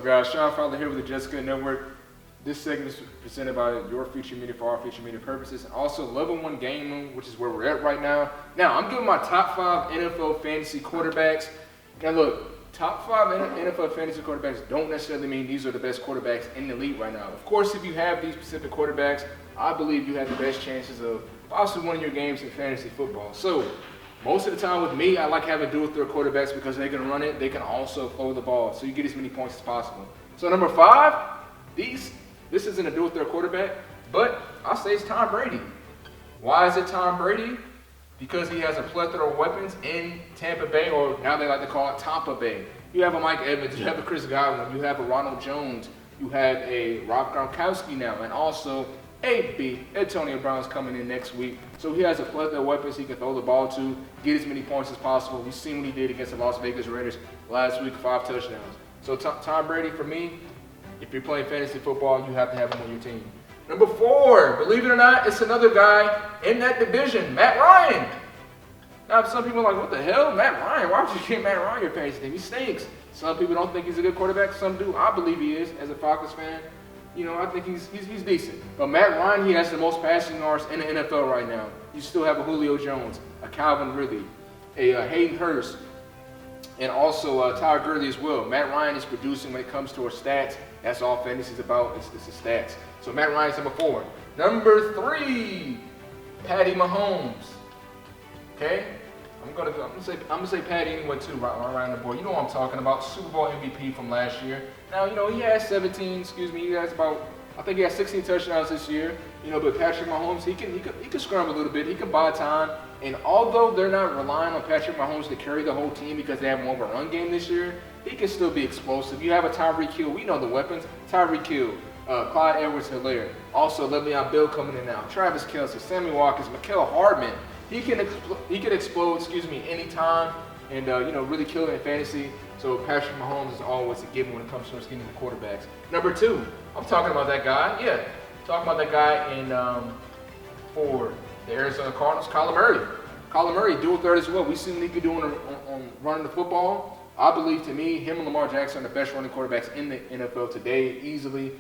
Guys? Sean Fowler here with the Jessica Network. This segment is presented by your future media for our future media purposes. And also, Level 1 Game Room, which is where we're at right now. Now, I'm giving my top 5 NFL fantasy quarterbacks. Now, look, top 5 NFL fantasy quarterbacks don't necessarily mean these are the best quarterbacks in the league right now. Of course, if you have these specific quarterbacks, I believe you have the best chances of possibly winning your games in fantasy football. So, most of the time with me, I like having dual threat quarterbacks because they can run it, they can also throw the ball, so you get as many points as possible. So number 5, this isn't a dual threat quarterback, but I'll say it's Tom Brady. Why is it Tom Brady? Because he has a plethora of weapons in Tampa Bay, or now they like to call it Tampa Bay. You have a Mike Evans, you have a Chris Godwin, you have a Ronald Jones, you have a Rob Gronkowski now, and also Antonio Brown's coming in next week. So he has a plethora of weapons he can throw the ball to, get as many points as possible. We've seen what he did against the Las Vegas Raiders last week, 5 touchdowns. So Tom Brady, for me, if you're playing fantasy football, you have to have him on your team. Number 4, believe it or not, it's another guy in that division, Matt Ryan. Now, some people are like, what the hell? Matt Ryan? Why would you get Matt Ryan your fantasy team? He stinks. Some people don't think he's a good quarterback. Some do. I believe he is, as a Falcons fan. You know, I think he's decent. But Matt Ryan, he has the most passing yards in the NFL right now. You still have a Julio Jones, a Calvin Ridley, a Hayden Hurst, and also Todd Gurley as well. Matt Ryan is producing when it comes to our stats. That's all fantasy is about. It's the stats. So Matt Ryan's number 4. Number 3, Patty Mahomes. Okay, I'm gonna say Patty anyway too, right around the board. You know what I'm talking about? Super Bowl MVP from last year. Now he has 17. He has I think he has 16 touchdowns this year. But Patrick Mahomes, he can scramble a little bit. He can buy time. And although they're not relying on Patrick Mahomes to carry the whole team because they have more of a run game this year, he can still be explosive. You have a Tyreek Hill. We know the weapons. Tyreek Hill, Clyde Edwards-Helaire. Also, Le'Veon Bell coming in now. Travis Kelce, Sammy Watkins, Mecole Hardman. He can explode, anytime and, really kill it in fantasy. So Patrick Mahomes is always a given when it comes to us getting the quarterbacks. Number 2, I'm talking about that guy. Yeah, talking about that guy in for the Arizona Cardinals, Kyler Murray. Kyler Murray, dual threat as well. We've seen what he can do on running the football. I believe, to me, him and Lamar Jackson are the best running quarterbacks in the NFL today, easily.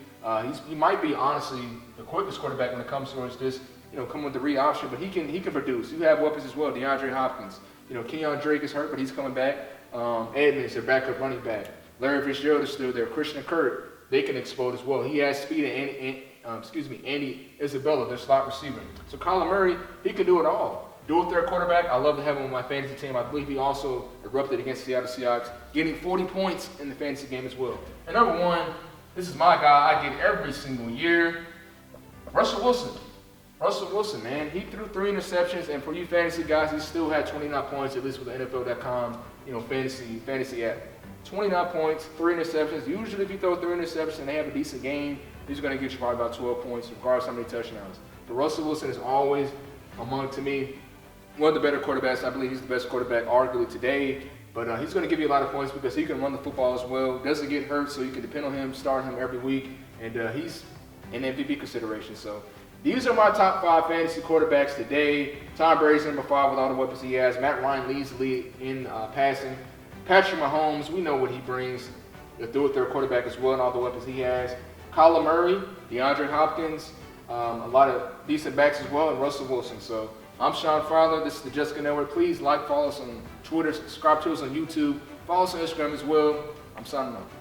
He might be, honestly, the quickest quarterback when it comes to just coming with the read option, but he can produce. You have weapons as well. DeAndre Hopkins. Kenyon Drake is hurt, but he's coming back. Edmonds, their backup running back. Larry Fitzgerald is still there. Christian Kirk, they can explode as well. He has speed. And Andy Isabella, their slot receiver. So Kyler Murray, he can do it all. Dual threat quarterback. I love to have him on my fantasy team. I believe he also erupted against the Seattle Seahawks, getting 40 points in the fantasy game as well. And number 1, this is my guy. I get every single year. Russell Wilson. Russell Wilson, man, he threw 3 interceptions, and for you fantasy guys, he still had 29 points, at least with the NFL.com, fantasy app. 29 points, 3 interceptions. Usually, if you throw 3 interceptions and they have a decent game, he's going to get you probably about 12 points, regardless of how many touchdowns. But Russell Wilson is always, to me, one of the better quarterbacks. I believe he's the best quarterback, arguably, today. But he's going to give you a lot of points because he can run the football as well. Doesn't get hurt, so you can depend on him, start him every week. And he's an MVP consideration. So these are my top 5 fantasy quarterbacks today. Tom Brady's number 5 with all the weapons he has. Matt Ryan leads the league in passing. Patrick Mahomes, we know what he brings. The dual threat quarterback as well and all the weapons he has. Kyler Murray, DeAndre Hopkins, a lot of decent backs as well, and Russell Wilson. So I'm Sean Fowler. This is the Jessica Network. Please follow us on Twitter, subscribe to us on YouTube, follow us on Instagram as well. I'm signing off.